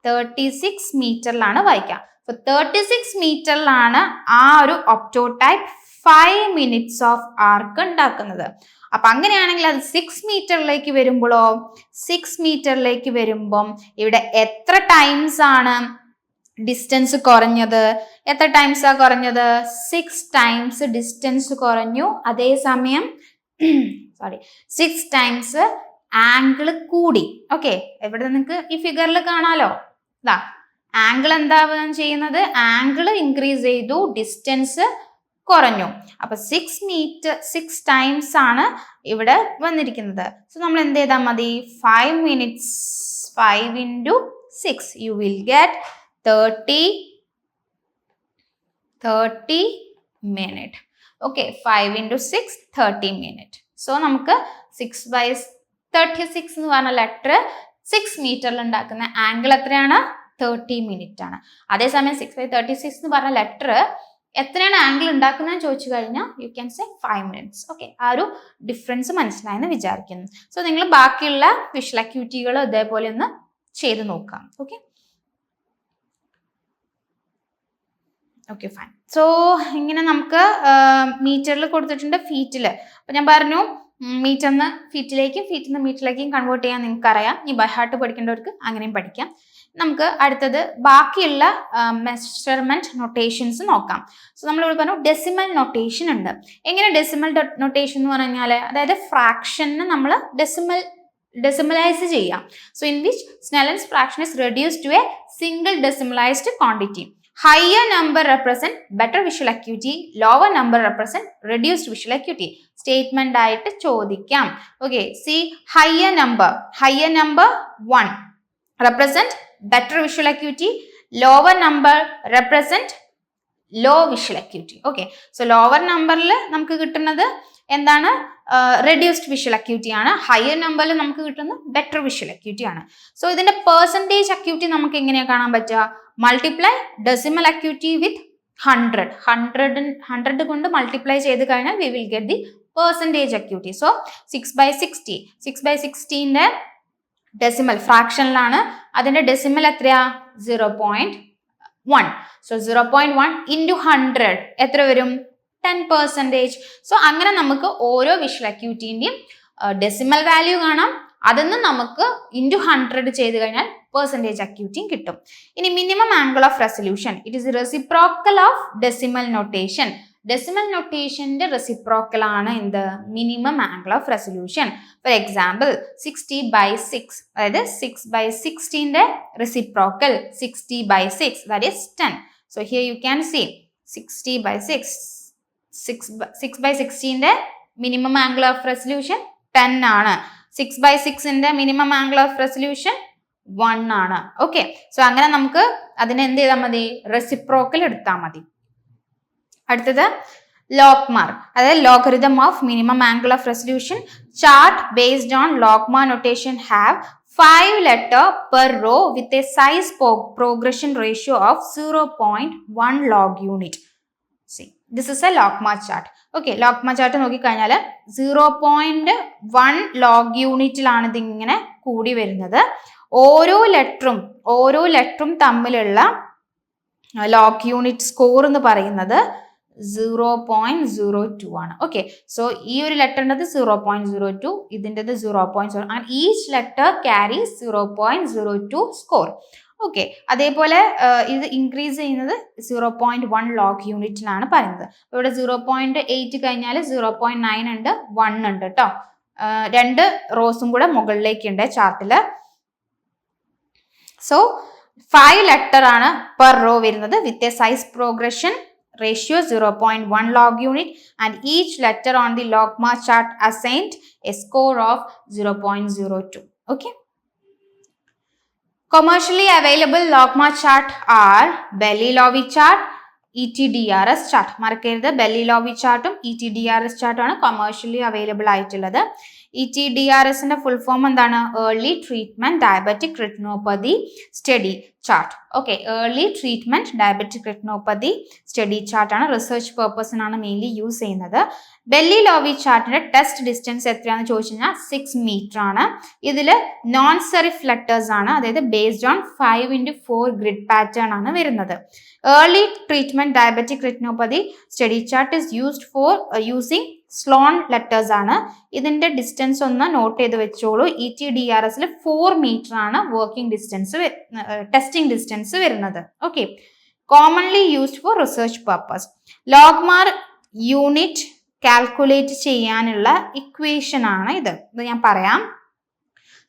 36 മീറ്ററിലാണ് വായിക്കുക. 36 മീറ്ററിലാണ് ആ ഒരു opto type 5 minutes of arc ഉണ്ടാക്കുന്നത്. അപ്പൊ അങ്ങനെയാണെങ്കിൽ അത് 6 മീറ്ററിലേക്ക് വരുമ്പോഴോ 6 മീറ്ററിലേക്ക് വരുമ്പം ഇവിടെ എത്ര ടൈംസ് ആണ് ഡിസ്റ്റൻസ് കുറഞ്ഞത്? എത്ര ടൈംസാ കുറഞ്ഞത്? 6 times ഡിസ്റ്റൻസ് കുറഞ്ഞു. അതേസമയം 6 times ആംഗിൾ കൂടി. ഓക്കെ. ഇവിടെ നിങ്ങൾക്ക് ഈ ഫിഗറിൽ കാണാലോ. ആംഗിൾ എന്താ ചെയ്യുന്നത്? ആംഗിൾ ഇൻക്രീസ് ചെയ്തു, ഡിസ്റ്റൻസ് കുറഞ്ഞു. അപ്പൊ 6 times ആണ് ഇവിടെ വന്നിരിക്കുന്നത്. സോ നമ്മൾ എന്ത് ചെയ്താൽ മതി? 5 minutes 5 into 6 you will get 30 minutes. Okay. 5 into 6 30 minutes. So നമുക്ക് 6/30 36 എന്ന് പറഞ്ഞ ലെറ്റർ 6 മീറ്ററിൽ ഉണ്ടാക്കുന്ന ആംഗിൾ എത്രയാണ്? 30 മിനിറ്റ് ആണ്. അതേസമയം 6/36 എന്ന് പറഞ്ഞ ലെറ്റർ എത്രയാണ് ആംഗിൾ ഉണ്ടാക്കുന്നതെന്ന് ചോദിച്ചു കഴിഞ്ഞാൽ you can say 5 minutes. Okay, ആ ഒരു ഡിഫറൻസ് മനസ്സിലായെന്ന് വിചാരിക്കുന്നു. സോ നിങ്ങൾ ബാക്കിയുള്ള വിഷ്വൽ ആക്ടിവിറ്റികൾ ഇതേപോലെ ഒന്ന് ചെയ്ത് നോക്കാം. Okay okay fine. സോ ഇങ്ങനെ നമുക്ക് മീറ്ററിൽ കൊടുത്തിട്ടുണ്ട്, ഫീറ്റിൽ. അപ്പം ഞാൻ പറഞ്ഞു മീറ്ററിന്ന് ഫീറ്റിലേക്കും ഫീറ്റിൽ നിന്ന് മീറ്ററിലേക്കും കൺവേർട്ട് ചെയ്യാൻ നിങ്ങൾക്ക് അറിയാം. ഈ ബൈ ഹാർട്ട് പഠിക്കേണ്ടവർക്ക് അങ്ങനെയും പഠിക്കാം. നമുക്ക് അടുത്തത് ബാക്കിയുള്ള മെഷർമെന്റ് നൊട്ടേഷൻസ് നോക്കാം. സോ നമ്മളിവിടെ പറഞ്ഞു ഡെസിമൽ നൊട്ടേഷൻ ഉണ്ട്. എങ്ങനെ ഡെസിമൽ നൊട്ടേഷൻ എന്ന് പറഞ്ഞാൽ, അതായത് ഫ്രാക്ഷന് നമ്മൾ ഡെസിമലൈസ് ചെയ്യാം. So in which Snellen's fraction is reduce to a single decimalised quantity. Higher number represent better visual acuity, lower number represent reduced visual acuity. Statement ആയിട്ട് ചോദിക്കാം. Okay, see higher number 1 represent better visual acuity, lower number represent low visual acuity. Okay, so lower numberൽ നമുക്ക് കിട്ടുന്നത് എന്താണ്? Reduced visual acuity ആണ്. Higher നമ്പറിൽ നമുക്ക് കിട്ടുന്നത് better visual acuity ആണ്. സോ ഇതിന്റെ പെർസെൻറ്റേജ് അക്യൂറ്റി നമുക്ക് എങ്ങനെയാണ് കാണാൻ പറ്റുക? മൾട്ടിപ്ലൈ ഡെസിമൽ അക്യൂറ്റി വിത്ത് 100 കൊണ്ട് മൾട്ടിപ്ലൈ ചെയ്ത് കഴിഞ്ഞാൽ we will get the percentage acuity. So 6/60ന്റെ ഡെസിമൽ ഫ്രാക്ഷനിലാണ്, അതിന്റെ ഡെസിമൽ എത്രയാ? 0.1. സോ 0.1 into 100 എത്ര വരും? 10%. സോ അങ്ങനെ നമുക്ക് ഓരോ വിഷ്വൽ അക്യൂറ്റിന്റെയും ഡെസിമൽ വാല്യൂ കാണാം. അതിന്ന് നമുക്ക് ഇൻറ്റു 100 ചെയ്ത് കഴിഞ്ഞാൽ പെർസെൻറ്റേജ് അക്യൂറ്റിയും കിട്ടും. ഇനി minimum angle of resolution, it is reciprocal of decimal notation. Decimal നൊട്ടേഷന്റെ റെസിപ്രോക്കൽ ആണ് എന്ത്? Minimum angle of resolution. For example 60/6, അതായത് 6/60ന്റെ reciprocal 60/6, that is 10. So here you can see 60/6, 6/60ന്റെ മിനിമം ആംഗിൾ ഓഫ് റെസൊല്യൂഷൻ 10 ആണ്. 6/6ന്റെ മിനിമം ആംഗിൾ ഓഫ് റെസൊല്യൂഷൻ 1 ആണ്. Okay, so അങ്ങനെ നമുക്ക് അതിനെ എന്ത് ചെയ്താൽ മതി? റെസിപ്രോക്കൽ എടുത്താൽ മതി. അടുത്തത് ലോഗ്മാർ, അതായത് logarithm of minimum angle of resolution. Chart based on logMAR notation have 5 letters per row with a size progression ratio of 0.1 log unit. See, this is a logmar chart. Okay, logmar chart നോക്കിക്കഴിഞ്ഞാൽ 0.1 log യൂണിറ്റിലാണ് ഇതിങ്ങനെ കൂടി വരുന്നത്. ഓരോ ലെറ്ററും തമ്മിലുള്ള log unit score എന്ന് പറയുന്നത് 0.02 ആണ്. Okay, so ഈ ഒരു ലെറ്ററിൻ്റെത് 0.02, ഇതിൻ്റെത് 0.0, and each letter carry 0.02 score. Okay, അതേപോലെ ഇത് ഇൻക്രീസ് ചെയ്യുന്നത് 0.1 ലോഗ് യൂണിറ്റിലാണ് പറയുന്നത്. ഇവിടെ 0.8 കഴിഞ്ഞാൽ 0.9 ഉണ്ട്, 1 ഉണ്ട് കേട്ടോ. 2 റോസും കൂടെ മുകളിലേക്കുണ്ട് ചാർട്ടിൽ. സോ 5 ലെറ്റർ ആണ് പെർ റോ വരുന്നത് with a size progression ratio 0.1 log unit, and each letter on the logmar chart assigned a score of 0.02. Okay, commercially available logmar chart are Belli-Lowy chart, ETDRS chart. മറക്കരുത്, Belli-Lowy ചാർട്ടും ETDRS ചാർട്ടുമാണ് commercially available ആയിട്ടുള്ളത്. ETDRSന്റെ full form എന്താണ്? Early treatment diabetic retinopathy study chart. Okay, early treatment diabetic retinopathy study ചാർട്ടാണ്. Research പർപ്പസിനാണ് mainly use ചെയ്യുന്നത്. Belli-Lowy ചാർട്ടിന്റെ test distance എത്രയാണെന്ന് ചോദിച്ചു കഴിഞ്ഞാൽ 6 മീറ്റർ ആണ്. ഇതിൽ നോൺ സെറിഫ് ലെറ്റേഴ്സ് ആണ്, അതായത് based on 5x4 grid pattern ആണ് വരുന്നത്. Early treatment diabetic retinopathy study chart is used for using Sloan letters ആണ്. ഇതിന്റെ ഡിസ്റ്റൻസ് ഒന്ന് നോട്ട് ചെയ്ത് വെച്ചോളൂ. ETDRSൽ 4 മീറ്റർ ആണ് വർക്കിംഗ് ഡിസ്റ്റൻസ്, ടെസ്റ്റിംഗ് ഡിസ്റ്റൻസ് വരുന്നത്. Okay, commonly used for research purpose. LogMAR unit calculate ചെയ്യാനുള്ള ഇക്വേഷൻ ആണ് ഇത് ഞാൻ പറയാം.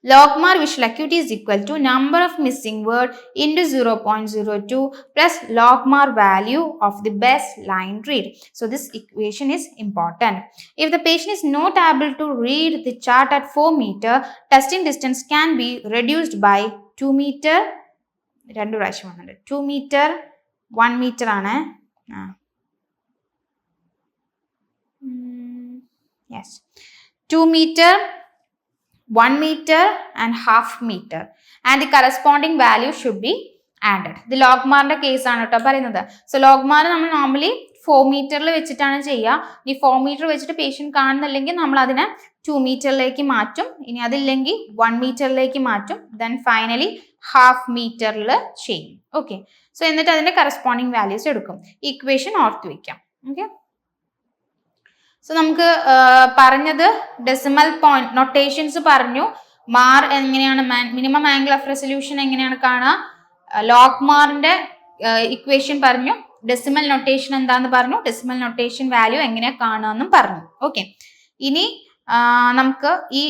Logmar visual acuity is equal to number of missing word into 0.02 plus logmar value of the best line read. So this equation is important. If the patient is not able to read the chart at 4 meter, testing distance can be reduced by 2 meter. 2 meter, 1 meter ആണ്. Yes, 2 meter, 1 meter and half meter, and the corresponding value should be added. ഇത് ലോഗ്മാറിന്റെ case ആണ് കേട്ടോ പറയുന്നത്. So ലോഗ്മാർ നമ്മൾ normally 4 മീറ്ററിൽ വെച്ചിട്ടാണ് ചെയ്യുക. ഈ 4 മീറ്റർ വെച്ചിട്ട് പേഷ്യന്റ് കാണുന്നില്ലെങ്കിൽ നമ്മൾ അതിനെ 2 മീറ്ററിലേക്ക് മാറ്റും. ഇനി അതില്ലെങ്കിൽ 1 മീറ്ററിലേക്ക് മാറ്റും. ദെൻ ഫൈനലി ഹാഫ് മീറ്ററിൽ ചെയ്യും. ഓക്കെ, സോ എന്നിട്ട് അതിന്റെ കറസ്പോണ്ടിങ് വാല്യൂസ് എടുക്കും. ഇക്വേഷൻ ഓർത്ത് വയ്ക്കാം. ഓക്കെ, സോ നമുക്ക് പറഞ്ഞത് ഡെസിമൽ പോയിന്റ് നൊട്ടേഷൻസ് പറഞ്ഞു. മാർ എങ്ങനെയാണ്, മിനിമം ആംഗിൾ ഓഫ് റെസൊല്യൂഷൻ എങ്ങനെയാണ് കാണുക, ലോഗ്മാറിന്റെ ഇക്വേഷൻ പറഞ്ഞു, ഡെസിമൽ നൊട്ടേഷൻ എന്താന്ന് പറഞ്ഞു, ഡെസിമൽ നൊട്ടേഷൻ വാല്യൂ എങ്ങനെയാ കാണുക പറഞ്ഞു. ഓക്കെ, ഇനി നമുക്ക് ഈ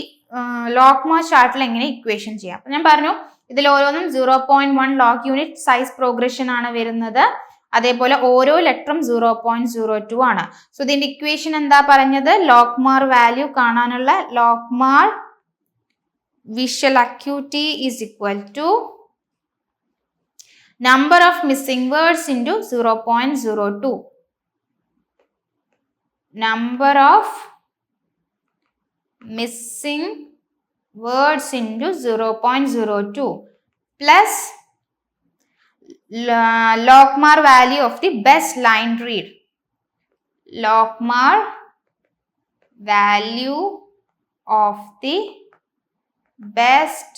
ലോഗ്മാർ ചാർട്ടിൽ എങ്ങനെ ഇക്വേഷൻ ചെയ്യാം. ഞാൻ പറഞ്ഞു ഇതിൽ ഓരോന്നും 0.1 ലോഗ് യൂണിറ്റ് സൈസ് പ്രോഗ്രഷൻ ആണ് വരുന്നത്. അതേപോലെ ഓരോ ലെറ്ററും 0.02 ആണ്. സോ ഇതിന്റെ ഇക്വേഷൻ എന്താ പറഞ്ഞത്, ലോഗ്മാർ വാല്യൂ കാണാനുള്ള logMAR visual acuity is equal to number of missing words into 0.02. Number of missing words into 0.02 plus logmar value of the best line read. Logmar value of the best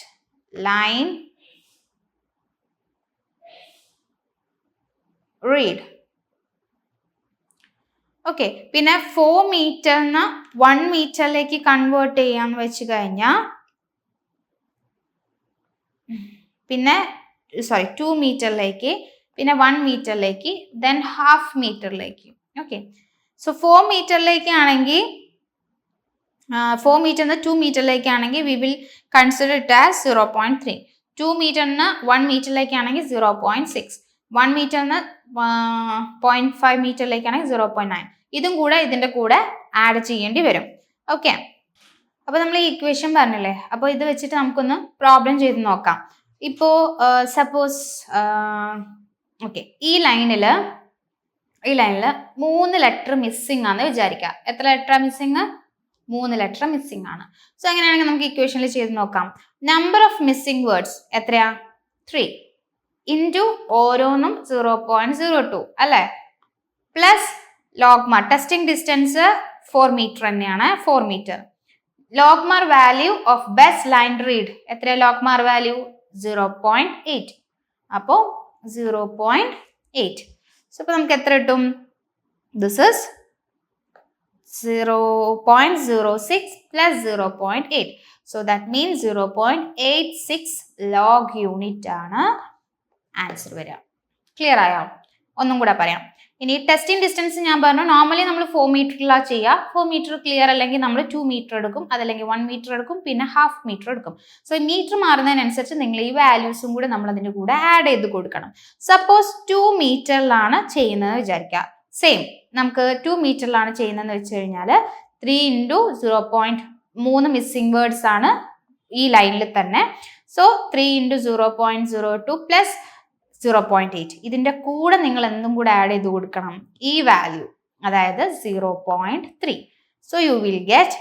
line read. Okay, പിന്നെ 4 മീറ്ററിന് 1 മീറ്ററിലേക്ക് convert ചെയ്യാന്ന് വെച്ച് കഴിഞ്ഞാൽ പിന്നെ 2 മീറ്ററിലേക്ക്, പിന്നെ 1 മീറ്ററിലേക്ക്, then half മീറ്ററിലേക്ക്. ഓക്കെ, സോ 4 മീറ്ററിലേക്ക് ആണെങ്കിൽ 4 മീറ്ററിന് 2 മീറ്ററിലേക്കാണെങ്കിൽ we will consider it as 0.3. 2 മീറ്ററിന് 1 മീറ്ററിലേക്കാണെങ്കിൽ 0.6. 1 മീറ്ററിന് 0.5 മീറ്ററിലേക്കാണെങ്കിൽ 0.9. ഇതും കൂടെ ഇതിന്റെ കൂടെ ആഡ് ചെയ്യേണ്ടി വരും. ഓക്കെ, അപ്പോൾ നമ്മൾ ഈ ഇക്വേഷൻ പറഞ്ഞില്ലേ, അപ്പോൾ ഇത് വെച്ചിട്ട് നമുക്കൊന്ന് പ്രോബ്ലം ചെയ്ത് നോക്കാം. ഇപ്പോൾ സപ്പോസ് ഓക്കെ, ഈ ലൈനിൽ 3 ലെറ്റർ മിസ്സിംഗ് ആണെന്ന് വിചാരിക്കുക. എത്ര ലെറ്റർ മിസ്സിംഗ്? 3 ലെറ്റർ മിസ്സിംഗ് ആണ്. സോ അങ്ങനെയാണെങ്കിൽ നമുക്ക് ഇക്വേഷനിൽ ചെയ്ത് നോക്കാം. നമ്പർ ഓഫ് മിസ്സിംഗ് വേർഡ്സ് എത്രയാ? 3 ഇൻറ്റു ഓരോന്നും 0.02 അല്ലേ, plus logMAR testing distance 4 metre തന്നെയാണ്, 4 metre. LogMAR value of best line read എത്രയാ? LogMAR value 0.8. അപ്പോൾ 0.8. സോ ഇപ്പോൾ നമുക്ക് എത്ര കിട്ടും? This is 0.06 plus 0.8. So that means 0.86 log unit ആണ് ആൻസർ വരിക. ക്ലിയർ ആയോ? ഒന്നും കൂടെ പറയാം. ഇനി ടെസ്റ്റിംഗ് ഡിസ്റ്റൻസ് ഞാൻ പറഞ്ഞു, നോർമലി നമ്മൾ 4 മീറ്ററിലാണ് ചെയ്യുക. 4 മീറ്റർ ക്ലിയർ അല്ലെങ്കിൽ നമ്മൾ 2 മീറ്റർ എടുക്കും, അതല്ലെങ്കിൽ 1 മീറ്റർ എടുക്കും, പിന്നെ ഹാഫ് മീറ്റർ എടുക്കും. സോ മീറ്റർ മാറുന്നതിനനുസരിച്ച് നിങ്ങൾ ഈ വാല്യൂസും കൂടെ നമ്മൾ അതിൻ്റെ കൂടെ ആഡ് ചെയ്ത് കൊടുക്കണം. സപ്പോസ് 2 മീറ്ററിലാണ് ചെയ്യുന്നതെന്ന് വിചാരിക്കുക. സെയിം നമുക്ക് 2 മീറ്ററിലാണ് ചെയ്യുന്നതെന്ന് വെച്ച് കഴിഞ്ഞാൽ 3 ഇൻറ്റു 0.3 മിസ്സിംഗ് വേർഡ്സ് ആണ് ഈ ലൈനിൽ തന്നെ. സോ 3 ഇൻറ്റു 0.02 പ്ലസ് 0.8 ഇതിൻ്റെ കൂടെ നിങ്ങൾ എന്തും കൂടെ ആഡ് ചെയ്ത് കൊടുക്കണം, ഈ വാല്യൂ, അതായത് 0.3. So you will get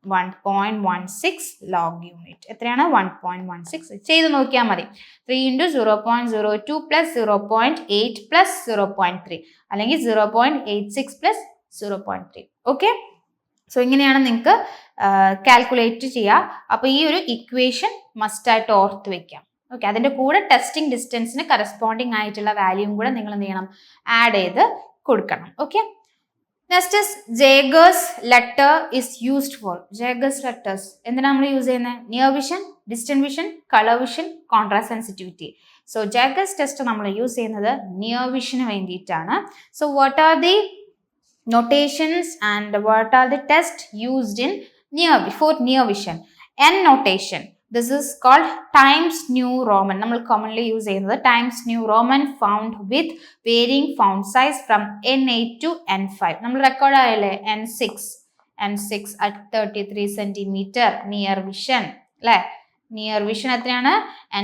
1.16 log unit. എത്രയാണ്? 1.16. ചെയ്ത് നോക്കിയാൽ മതി. 3 ഇൻറ്റു 0.02 പ്ലസ് 0.8 പ്ലസ് 0.3 അല്ലെങ്കിൽ 0.86 പ്ലസ് 0.3. ഓക്കെ, സോ ഇങ്ങനെയാണ് നിങ്ങൾക്ക് കാൽക്കുലേറ്റ് ചെയ്യുക. അപ്പോൾ ഈ ഒരു ഇക്വേഷൻ മസ്റ്റായിട്ട് ഓർത്ത് വയ്ക്കാം. ഓക്കെ, അതിൻ്റെ കൂടെ ടെസ്റ്റിംഗ് ഡിസ്റ്റൻസിന് കറസ്പോണ്ടിങ് ആയിട്ടുള്ള വാല്യൂയും കൂടെ നിങ്ങൾ എന്ത് ചെയ്യണം? ആഡ് ചെയ്ത് കൊടുക്കണം. Okay, next is Jaeger's letter is used for. Jaeger's letters എന്തിനാണ് നമ്മൾ യൂസ് ചെയ്യുന്നത്? Near vision, distant vision, colour vision, contrast sensitivity. So Jaeger's test നമ്മൾ യൂസ് ചെയ്യുന്നത് നിയർ വിഷന് വേണ്ടിയിട്ടാണ്. So what are the notations and what are the tests used in near vision? N notation, this is called Times New Roman. നമ്മൾ commonly use ചെയ്യുന്നത് Times New Roman found with varying font size from N8 to N5. നമ്മൾ record ആയല്ലേ N6 at 33 cm near vision അല്ലേ? Near vision എത്രയാണ്?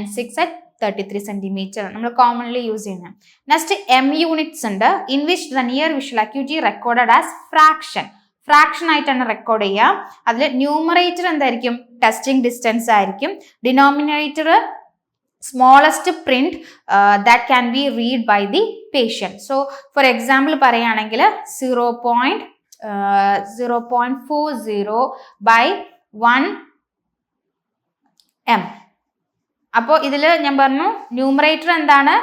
N6 at 33 cm നമ്മൾ commonly use ചെയ്യുന്നത്. Next M units ഉണ്ട്, in which the near visual acuity recorded as fraction. Fraction ആയിട്ടാണ് record ചെയ്യുക. അതിൽ ന്യൂമറേറ്റർ എന്തായിരിക്കും? ടെസ്റ്റിംഗ് ഡിസ്റ്റൻസ് ആയിരിക്കും. Denominator smallest print that can be read by the patient. So for example പറയുകയാണെങ്കിൽ 0.40 by 1 m. അപ്പോൾ ഇതിൽ ഞാൻ പറഞ്ഞു ന്യൂമറേറ്റർ എന്താണ്?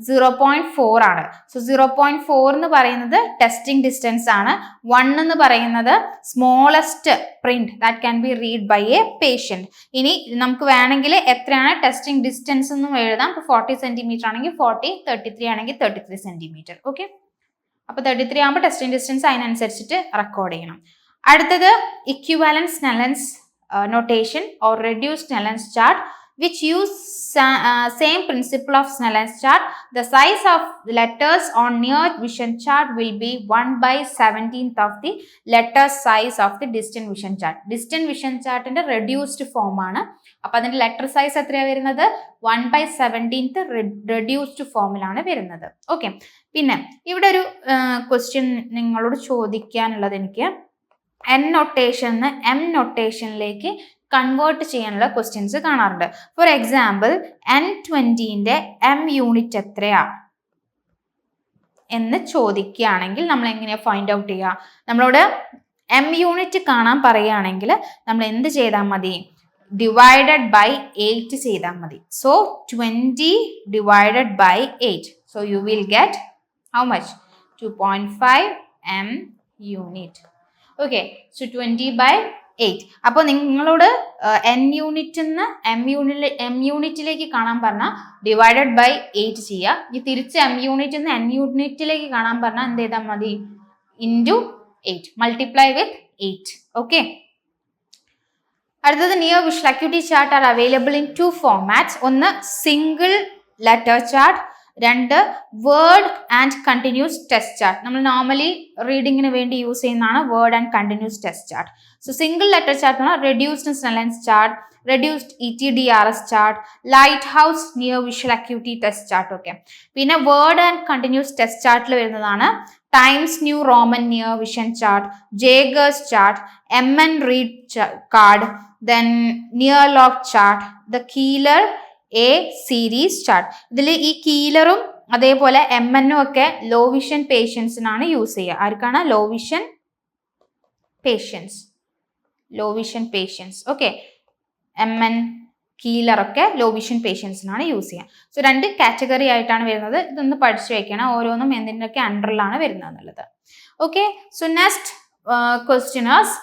0.4 ആണ്. സോ 0.4 എന്ന് പറയുന്നത് ടെസ്റ്റിംഗ് ഡിസ്റ്റൻസ് ആണ്. 1 എന്ന് പറയുന്നത് smallest print that can be read by a patient. ഇനി നമുക്ക് വേണമെങ്കിൽ എത്രയാണ് ടെസ്റ്റിംഗ് ഡിസ്റ്റൻസ് എന്നും എഴുതാം. ഇപ്പോൾ 40 സെന്റിമീറ്റർ ആണെങ്കിൽ 40, 33 ആണെങ്കിൽ 33 സെന്റിമീറ്റർ. ഓക്കെ, അപ്പോൾ 33 ആകുമ്പോൾ ടെസ്റ്റിംഗ് ഡിസ്റ്റൻസ് അതിനനുസരിച്ചിട്ട് റെക്കോർഡ് ചെയ്യണം. അടുത്തത് equivalent Snellen's notation or reduced Snellen's chart, which use same principle of Snellen's chart. The size of letters on near vision chart will be 1/17th of the letter size of the distant vision chart. Distant vision chart ന്റെ reduced form ആണ്. അപ്പോൾ അതിന്റെ letter size എത്രയാണ് വരുന്നത്? 1/17th reduced ഫോമിലാണ് വരുന്നത്. Okay, പിന്നെ ഇവിടെ ഒരു ക്വസ്റ്റ്യൻ നിങ്ങളോട് ചോദിക്കാനുള്ളത്, എനിക്ക് N നൊട്ടേഷൻ M നൊട്ടേഷനിലേക്ക് കൺവേർട്ട് ചെയ്യാനുള്ള ക്വസ്റ്റ്യൻസ് കാണാറുണ്ട്. ഫോർ എക്സാമ്പിൾ N20ന്റെ M യൂണിറ്റ് എത്രയാ എന്ന് ചോദിക്കുകയാണെങ്കിൽ നമ്മൾ എങ്ങനെയാ ഫൈൻഡ് ഔട്ട് ചെയ്യുക? നമ്മളോട് M യൂണിറ്റ് കാണാൻ പറയുകയാണെങ്കിൽ നമ്മൾ എന്ത് ചെയ്താൽ മതി? ഡിവൈഡഡ് ബൈ 8 ചെയ്താൽ മതി. So 20 divided by 8. So you will get how much? 2.5 M unit. Okay, so 20/8. അപ്പോൾ നിങ്ങളോട് N യൂണിറ്റ് നിന്ന് M യൂണിറ്റിലേക്ക് കാണാൻ പറഞ്ഞാൽ ഡിവൈഡഡ് ബൈ 8 ചെയ്യുക. ഈ തിരിച്ച് M യൂണിറ്റ് നിന്ന് N യൂണിറ്റിലേക്ക് കാണാൻ പറഞ്ഞാൽ എന്ത് ചെയ്താൽ മതി? Into 8, multiply with 8. ഓക്കെ, അടുത്തത് near visual acuity chart are available in 2 formats. ഒന്ന് single letter chart, 2 word and continuous test chart. നമ്മൾ നോർമലി റീഡിങ്ങിന് വേണ്ടി യൂസ് ചെയ്യുന്നതാണ് word and continuous test chart. So single letter chart എന്ന് പറഞ്ഞാൽ reduced Snellen's chart, reduced ETDRS chart, lighthouse near visual acuity test chart. Okay, പിന്നെ word and continuous test ചാർട്ടിൽ വരുന്നതാണ് Times new Roman near vision chart, Jaeger's chart, MN read card, then near lock chart, the Keeler A series chart. ഇതിൽ ഈ കീലറും അതേപോലെ MN ഒക്കെ low vision പേഷ്യൻസിനാണ് use ചെയ്യുക. ആർക്കാണ്? Low vision patients. Okay, MN Keeler ഒക്കെ ലോ വിഷൻ പേഷ്യൻസിനാണ് use ചെയ്യുക. സോ 2 കാറ്റഗറി ആയിട്ടാണ് വരുന്നത്. ഇതൊന്ന് പഠിച്ചു വെക്കണം, ഓരോന്നും എന്തിൻ്റെയൊക്കെ അണ്ടറിലാണ് വരുന്നത് എന്നുള്ളത്. Okay, so next questionnaires.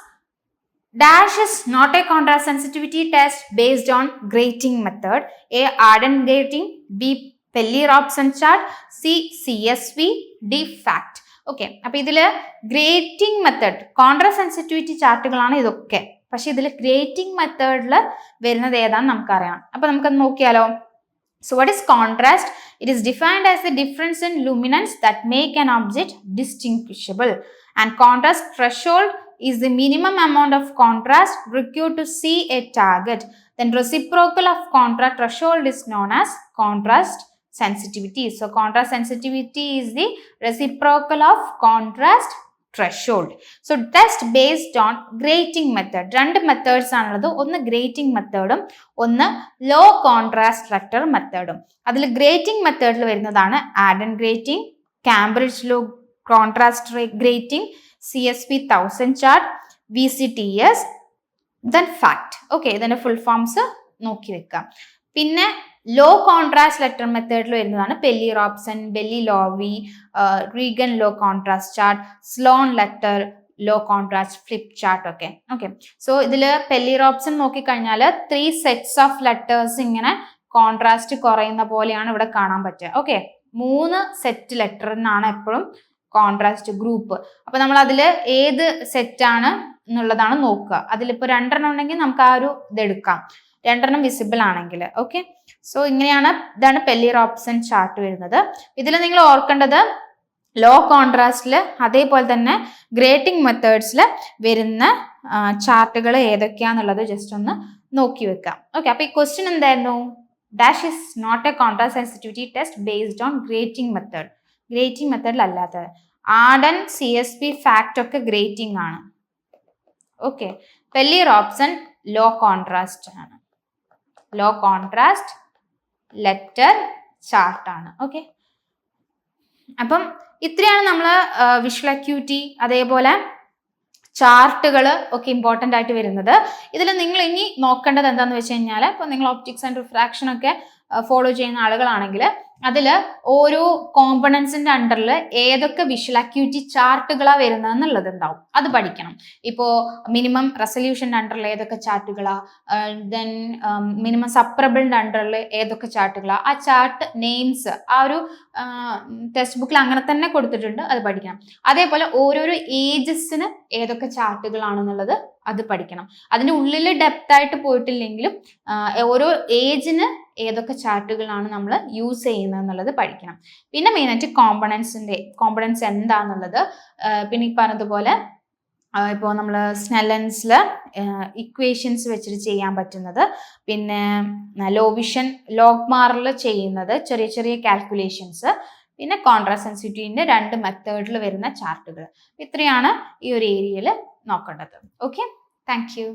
Dash is not a contrast sensitivity test based on grating method. A. Arden grating, B. Pelli-Robson chart, C. CSV, D. FACT. Okay, അപ്പൊ ഇതില് ഗ്രേറ്റിംഗ് മെത്തേഡ് കോൺട്രാസ്റ്റ് സെൻസിറ്റിവിറ്റി ചാർട്ടുകളാണ് ഇതൊക്കെ. പക്ഷെ ഇതിൽ ഗ്രേറ്റിംഗ് മെത്തേഡിൽ വരുന്നത് ഏതാണെന്ന് നമുക്കറിയാം. അപ്പൊ നമുക്കത് നോക്കിയാലോ. So what is contrast? It is defined as the difference in luminance that make an object distinguishable, and contrast threshold is the minimum amount of contrast required to see a target. Then reciprocal of contrast threshold is known as contrast sensitivity. So contrast sensitivity is the reciprocal of contrast threshold. So test based on grating method. 2 methods ആണുള്ളത്. ഒന്ന് grating methodഉം ഒന്ന് low contrast vector methodഉം. അതിൽ grating methodൽ വരുന്നതാണ് Arden grating, Cambridge low contrast grating, CSV 1000 chart, VCTS, then FACT. Okay, ഇതിന്റെ full forms നോക്കി വെക്കാം. പിന്നെ law contrast letter മെത്തേഡിൽ വരുന്നതാണ് Pelli-Robson, Belli-Lowy, Regan low contrast chart, Sloan letter low contrast flip chart ഒക്കെ. Okay, so ഇതിൽ Pelli-Robson നോക്കിക്കഴിഞ്ഞാൽ 3 sets of letters ഇങ്ങനെ കോൺട്രാസ്റ്റ് കുറയുന്ന പോലെയാണ് ഇവിടെ കാണാൻ പറ്റുക. ഓക്കെ, 3 സെറ്റ് ലെറ്ററിനാണ് എപ്പോഴും കോൺട്രാസ്റ്റ് ഗ്രൂപ്പ്. അപ്പൊ നമ്മൾ അതിൽ ഏത് സെറ്റ് ആണ് എന്നുള്ളതാണ് നോക്കുക. അതിലിപ്പോൾ 2 ഉണ്ടെങ്കിൽ നമുക്ക് ആ ഒരു ഇതെടുക്കാം, 2 വിസിബിൾ ആണെങ്കിൽ. ഓക്കെ, സോ ഇങ്ങനെയാണ്, ഇതാണ് Pelli-Robson ചാർട്ട് വരുന്നത്. ഇതിൽ നിങ്ങൾ ഓർക്കേണ്ടത് ലോ കോൺട്രാസ്റ്റിൽ അതേപോലെ തന്നെ ഗ്രേറ്റിംഗ് മെത്തേഡ്സിൽ വരുന്ന ചാർട്ടുകൾ ഏതൊക്കെയാന്നുള്ളത് ജസ്റ്റ് ഒന്ന് നോക്കി വെക്കാം. ഓക്കെ, അപ്പൊ ഈ ക്വസ്റ്റ്യൻ എന്തായിരുന്നു? Dash is not a contrast sensitivity test based on grating method. Grating മെത്തേഡിൽ അല്ലാത്തത്. ആർഡൻ, CSV, ഫാക്ട് ഒക്കെ ഗ്രേറ്റിംഗ് ആണ്. ഓക്കെ, വലിയർ ഓപ്ഷൻ ലോ കോൺട്രാസ്റ്റ് ആണ്. ലോ കോൺട്രാസ്റ്റ് ലെറ്റർ ചാർട്ട് ആണ്. ഓക്കെ, അപ്പം ഇത്രയാണ് നമ്മൾ വിഷ്വൽ അക്യൂറ്റി അതേപോലെ ചാർട്ടുകൾ ഒക്കെ ഇമ്പോർട്ടൻ്റ് ആയിട്ട് വരുന്നത്. ഇതിൽ നിങ്ങൾ ഇനി നോക്കേണ്ടത് എന്താണെന്ന് വെച്ച് കഴിഞ്ഞാൽ, ഇപ്പോൾ നിങ്ങൾ ഒപ്റ്റിക്സ് ആൻഡ് റിഫ്രാക്ഷൻ ഒക്കെ ഫോളോ ചെയ്യുന്ന ആളുകളാണെങ്കിൽ അതിൽ ഓരോ കോമ്പണൻസിന്റെ അണ്ടറിൽ ഏതൊക്കെ വിഷ്വൽ അക്യൂറ്റി ചാർട്ടുകളാണ് വരുന്നതെന്നുള്ളത് ഉണ്ടാവും, അത് പഠിക്കണം. ഇപ്പോൾ മിനിമം റെസൊല്യൂഷൻ്റെ അണ്ടറിൽ ഏതൊക്കെ ചാർട്ടുകളാ, ദെൻ മിനിമം സപ്പറബിളിൻ്റെ അണ്ടറിൽ ഏതൊക്കെ ചാർട്ടുകളാ, ആ ചാർട്ട് നെയിംസ് ആ ഒരു ടെക്സ്റ്റ് ബുക്കിൽ അങ്ങനെ തന്നെ കൊടുത്തിട്ടുണ്ട്, അത് പഠിക്കണം. അതേപോലെ ഓരോരോ ഏജസിന് ഏതൊക്കെ ചാർട്ടുകളാണെന്നുള്ളത് അത് പഠിക്കണം. അതിൻ്റെ ഉള്ളിൽ ഡെപ്ത് ആയിട്ട് പോയിട്ടില്ലെങ്കിലും ഓരോ ഏജിന് ഏതൊക്കെ ചാർട്ടുകളാണ് നമ്മൾ യൂസ് ചെയ്യുന്നത് എന്നുള്ളത് പഠിക്കണം. പിന്നെ മെയിനായിട്ട് കോമ്പണൻസ് എന്താണെന്നുള്ളത്, പിന്നെ ഈ പറഞ്ഞതുപോലെ ഇപ്പോൾ നമ്മൾ സ്നെല്ലൻസിൽ ഇക്വേഷൻസ് വെച്ചിട്ട് ചെയ്യാൻ പറ്റുന്നത്, പിന്നെ ലോവിഷൻ ലോഗ്മാറിൽ ചെയ്യുന്നത് ചെറിയ ചെറിയ കാൽക്കുലേഷൻസ്, പിന്നെ കോൺട്രാസ്റ്റ് സെൻസിറ്റിവിറ്റിൻ്റെ 2 മെത്തേഡിൽ വരുന്ന ചാർട്ടുകൾ. ഇത്രയാണ് ഈ ഒരു ഏരിയയിൽ നോക്കേണ്ടത്. Okay, thank you.